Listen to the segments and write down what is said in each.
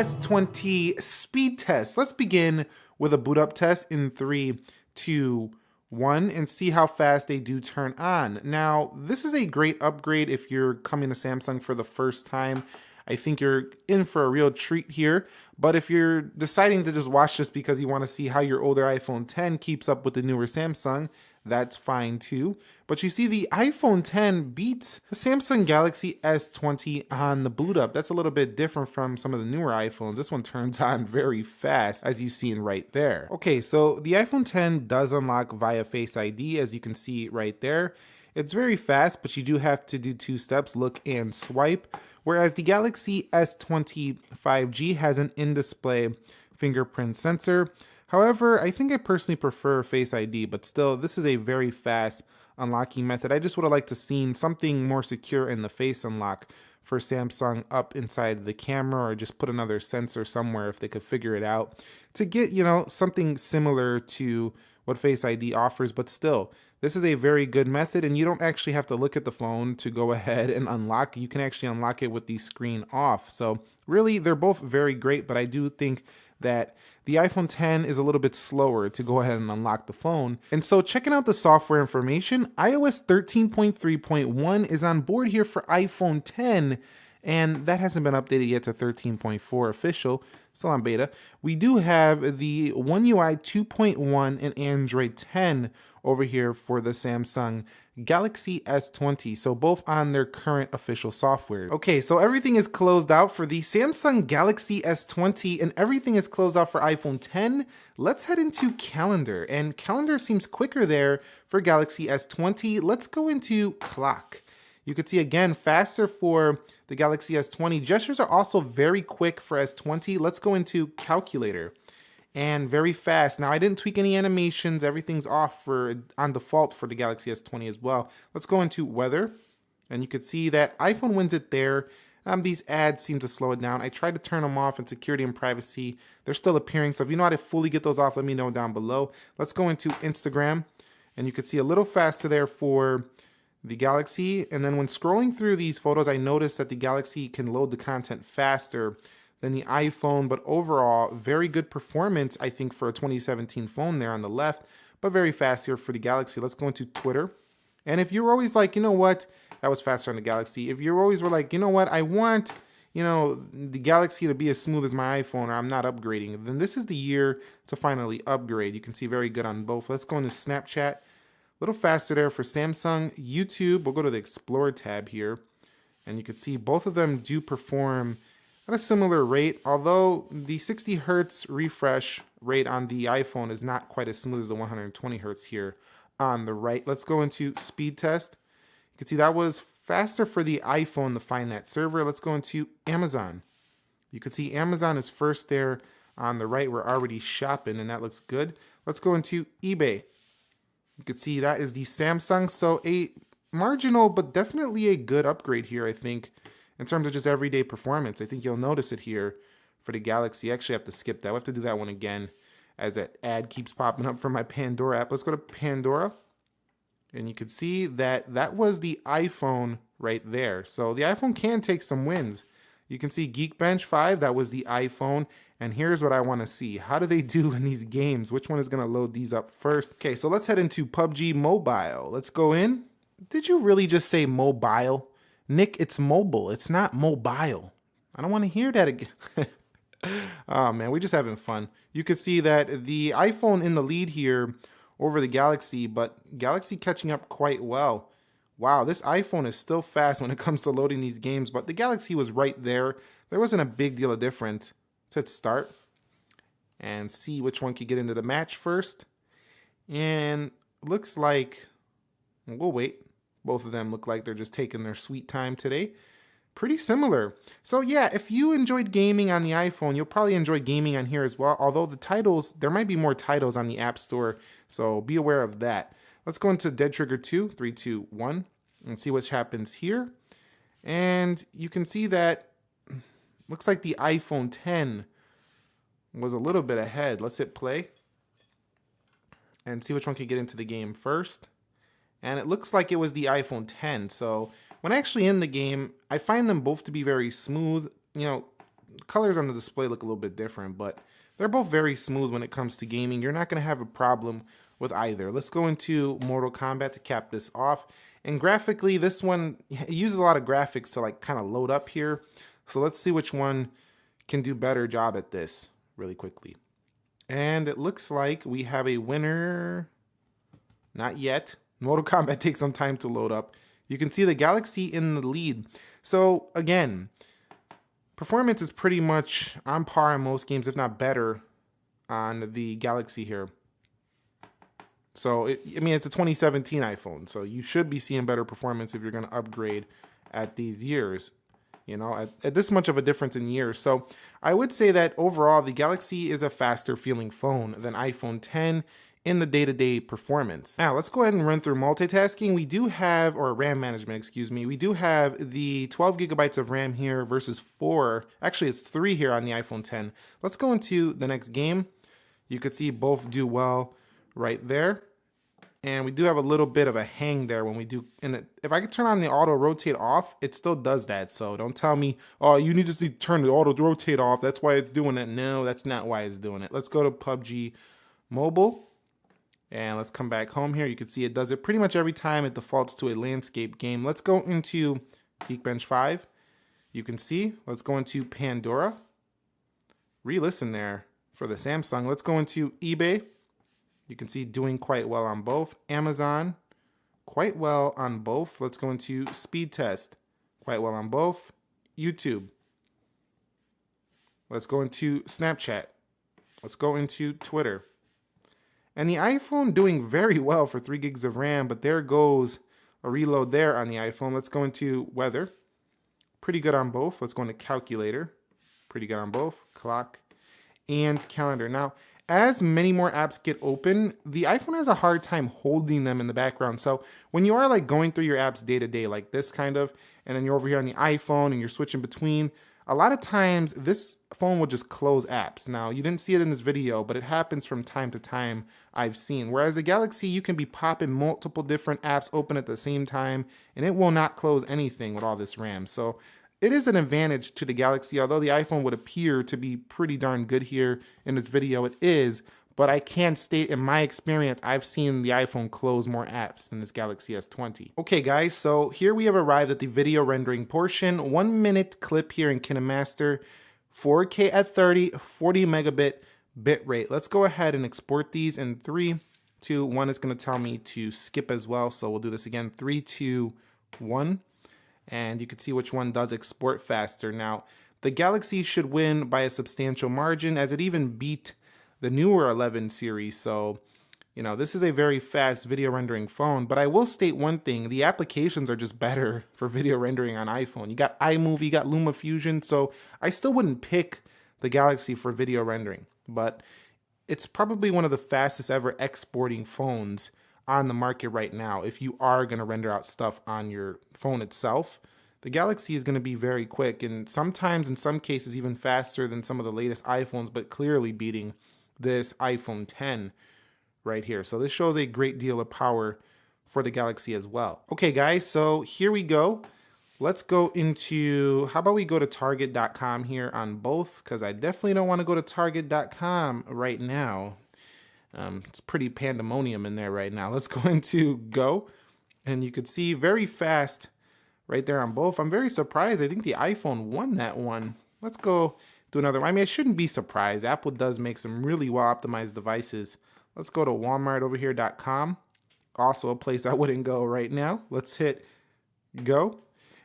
S20 Speed Test. Let's begin with a boot up test in 3, 2, 1 and see how fast they do turn on. Now, this is a great upgrade if you're coming to Samsung for the first time. I think you're in for a real treat here. But if you're deciding to just watch this because you want to see how your older iPhone 10 keeps up with the newer Samsung, that's fine too. But you see the iPhone 10 beats the Samsung Galaxy S20 on the boot up. That's a little bit different from some of the newer iPhones. This one turns on very fast, as you've seen right there. Okay, so the iPhone 10 does unlock via Face ID, as you can see right there. It's very fast, but you do have to do 2 steps, look and swipe. Whereas the Galaxy S20 5G has an in-display fingerprint sensor. However, I think I personally prefer Face ID, but still, this is a very fast unlocking method. I just would have liked to seen something more secure in the face unlock for Samsung up inside the camera, or just put another sensor somewhere if they could figure it out to get, something similar to what Face ID offers. But still, this is a very good method, and you don't actually have to look at the phone to go ahead and unlock. You can actually unlock it with the screen off. So really, they're both very great, but I do think that the iPhone 10 is a little bit slower to go ahead and unlock the phone. And so checking out the software information, iOS 13.3.1 is on board here for iPhone 10, and that hasn't been updated yet to 13.4 official, still on beta. We do have the One UI 2.1 and Android 10 over here for the Samsung Galaxy S20, so both on their current official software. Okay, so everything is closed out for the Samsung Galaxy S20 and everything is closed out for iPhone 10. Let's head into Calendar, and Calendar seems quicker there for Galaxy S20. Let's go into Clock. You can see again, faster for the Galaxy S20. Gestures are also very quick for S20. Let's go into Calculator. And very fast. Now, I didn't tweak any animations. Everything's off on default for the Galaxy S20 as well. Let's go into Weather. And you can see that iPhone wins it there. These ads seem to slow it down. I tried to turn them off in security and privacy. They're still appearing. So if you know how to fully get those off, let me know down below. Let's go into Instagram. And you can see a little faster there for the Galaxy. And then when scrolling through these photos, I noticed that the Galaxy can load the content faster than the iPhone, but overall, very good performance, I think, for a 2017 phone there on the left, but very fast here for the Galaxy. Let's go into Twitter. And if you're always like, you know what, that was faster on the Galaxy. If you always were like, you know what, I want, the Galaxy to be as smooth as my iPhone, or I'm not upgrading, then this is the year to finally upgrade. You can see very good on both. Let's go into Snapchat. A little faster there for Samsung. YouTube, we'll go to the Explore tab here. And you can see both of them do perform at a similar rate, although the 60 hertz refresh rate on the iPhone is not quite as smooth as the 120 hertz here on the right. Let's go into Speed Test. You can see that was faster for the iPhone to find that server. Let's go into Amazon. You can see Amazon is first there on the right. We're already shopping, and that looks good. Let's go into eBay. You can see that is the Samsung, so a marginal but definitely a good upgrade here, I think, in terms of just everyday performance. I think you'll notice it here for the Galaxy. I actually have to skip that. We'll have to do that one again as that ad keeps popping up from my Pandora app. Let's go to Pandora. And you can see that that was the iPhone right there. So the iPhone can take some wins. You can see Geekbench 5, that was the iPhone. And here's what I want to see. How do they do in these games? Which one is going to load these up first? Okay, so let's head into PUBG Mobile. Let's go in. Did you really just say mobile? Nick, it's mobile. It's not mobile. I don't want to hear that again. Oh, man, we're just having fun. You can see that the iPhone in the lead here over the Galaxy, but Galaxy catching up quite well. Wow, this iPhone is still fast when it comes to loading these games, but the Galaxy was right there. There wasn't a big deal of difference. Let's start and see which one could get into the match first. And looks like, we'll wait. Both of them look like they're just taking their sweet time today. Pretty similar. So yeah, if you enjoyed gaming on the iPhone, you'll probably enjoy gaming on here as well. Although the titles, there might be more titles on the App Store, so be aware of that. Let's go into Dead Trigger 2, 3, 2, 1, and see what happens here. And you can see that looks like the iPhone 10 was a little bit ahead. Let's hit play and see which one can get into the game first. And it looks like it was the iPhone 10. So when actually in the game, I find them both to be very smooth. colors on the display look a little bit different, but they're both very smooth when it comes to gaming. You're not going to have a problem with either. Let's go into Mortal Kombat to cap this off. And graphically, this one uses a lot of graphics to like kind of load up here. So let's see which one can do better job at this really quickly. And it looks like we have a winner. Not yet. Mortal Kombat takes some time to load up. You can see the Galaxy in the lead. So again, performance is pretty much on par in most games, if not better, on the Galaxy here. So, it's a 2017 iPhone, so you should be seeing better performance if you're going to upgrade at these years, at this much of a difference in years. So, I would say that overall, the Galaxy is a faster feeling phone than iPhone 10 in the day-to-day performance. Now, let's go ahead and run through multitasking. We do have, or RAM management, excuse me, we do have the 12 gigabytes of RAM here versus 4. Actually, it's 3 here on the iPhone 10. Let's go into the next game. You could see both do well right there, and we do have a little bit of a hang there when we do, and if I could turn on the auto rotate off, it still does that. So don't tell me, oh, you need to turn the auto rotate off, that's why it's doing it. No, that's not why it's doing it. Let's go to PUBG Mobile, and let's come back home here. You can see it does it pretty much every time. It defaults to a landscape game. Let's go into Geekbench 5. You can see, let's go into Pandora, re-listen there for the Samsung. Let's go into eBay. You can see doing quite well on both. Amazon, quite well on both. Let's go into Speed Test, quite well on both. YouTube. Let's go into Snapchat. Let's go into Twitter. And the iPhone doing very well for 3 gigs of RAM, but there goes a reload there on the iPhone. Let's go into Weather. Pretty good on both. Let's go into Calculator. Pretty good on both. Clock and Calendar. Now, as many more apps get open, the iPhone has a hard time holding them in the background. So when you are like going through your apps day to day, like this kind of, and then you're over here on the iPhone and you're switching between, a lot of times this phone will just close apps. Now, you didn't see it in this video, but it happens from time to time, I've seen. Whereas the Galaxy, you can be popping multiple different apps open at the same time, and it will not close anything with all this RAM. So it is an advantage to the Galaxy, although the iPhone would appear to be pretty darn good here in this video. It is, but I can state in my experience, I've seen the iPhone close more apps than this Galaxy S20. Okay guys, so here we have arrived at the video rendering portion. 1 minute clip here in KineMaster, 4K at 30, 40 megabit bitrate. Let's go ahead and export these in 3, 2, 1. It's gonna tell me to skip as well, so we'll do this again, 3, 2, 1. And you can see which one does export faster. Now, the Galaxy should win by a substantial margin, as it even beat the newer 11 series. So, this is a very fast video rendering phone. But I will state one thing, the applications are just better for video rendering on iPhone. You got iMovie, you got LumaFusion, so I still wouldn't pick the Galaxy for video rendering. But it's probably one of the fastest ever exporting phones on the market right now. If you are going to render out stuff on your phone itself, the Galaxy is going to be very quick, and sometimes in some cases even faster than some of the latest iPhones, but clearly beating this iPhone 10 right here. So this shows a great deal of power for the Galaxy as well. Okay guys, so here we go. Let's go into, how about we go to Target.com here on both, because I definitely don't want to go to Target.com right now. It's pretty pandemonium in there right now. Let's go into Go, and you could see very fast right there on both. I'm very surprised. I think the iPhone won that one. Let's go do another one. I mean, I shouldn't be surprised. Apple does make some really well optimized devices. Let's go to Walmart over here.com. Also a place I wouldn't go right now. Let's hit Go,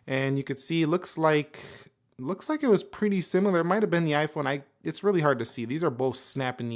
and you could see looks like it was pretty similar. It might have been the iPhone. It's really hard to see. These are both snapping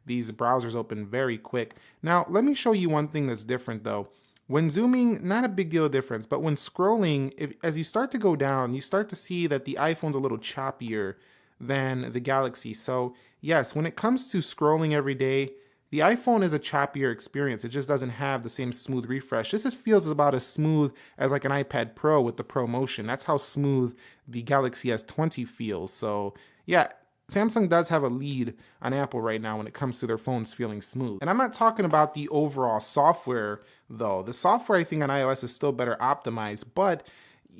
these browsers open very quick. Now, let me show you one thing that's different though. When zooming, not a big deal of difference, but when scrolling, as you start to go down, you start to see that the iPhone's a little choppier than the Galaxy. So yes, when it comes to scrolling every day, the iPhone is a choppier experience. It just doesn't have the same smooth refresh. This just feels about as smooth as like an iPad Pro with the Pro Motion. That's how smooth the Galaxy S20 feels. So yeah, Samsung does have a lead on Apple right now when it comes to their phones feeling smooth. And I'm not talking about the overall software though. The software I think on iOS is still better optimized, but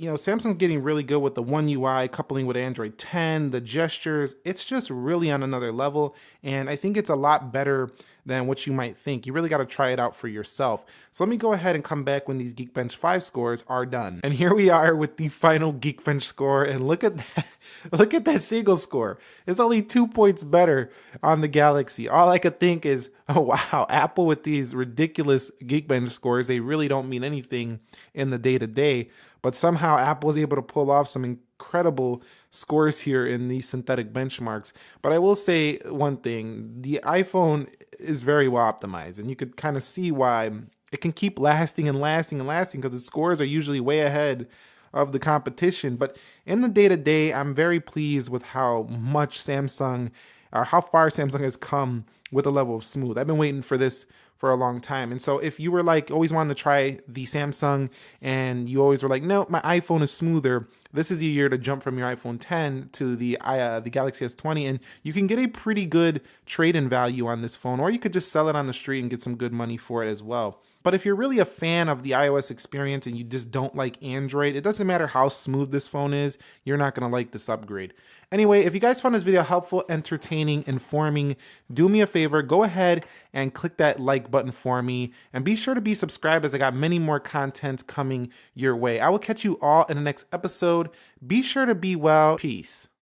Samsung's getting really good with the One UI coupling with Android 10, the gestures. It's just really on another level, and I think it's a lot better than what you might think. You really got to try it out for yourself. So let me go ahead and come back when these Geekbench 5 scores are done. And here we are with the final Geekbench score, and look at that. Look at that single score. It's only 2 points better on the Galaxy. All I could think is, oh wow, Apple with these ridiculous Geekbench scores, they really don't mean anything in the day-to-day, but somehow Apple is able to pull off some incredible scores here in these synthetic benchmarks. But I will say one thing, the iPhone is very well optimized, and you could kind of see why it can keep lasting and lasting and lasting, because the scores are usually way ahead of the competition. But in the day-to-day, I'm very pleased with how much Samsung, or how far Samsung has come with the level of smooth. I've been waiting for this for a long time. And so if you were like always wanting to try the Samsung and you always were like, no, my iPhone is smoother, this is a year to jump from your iPhone 10 to the Galaxy S20, and you can get a pretty good trade-in value on this phone, or you could just sell it on the street and get some good money for it as well. But if you're really a fan of the iOS experience and you just don't like Android, it doesn't matter how smooth this phone is, you're not going to like this upgrade. Anyway, if you guys found this video helpful, entertaining, informing, do me a favor, go ahead and click that like button for me, and be sure to be subscribed, as I got many more contents coming your way. I will catch you all in the next episode. Be sure to be well. Peace.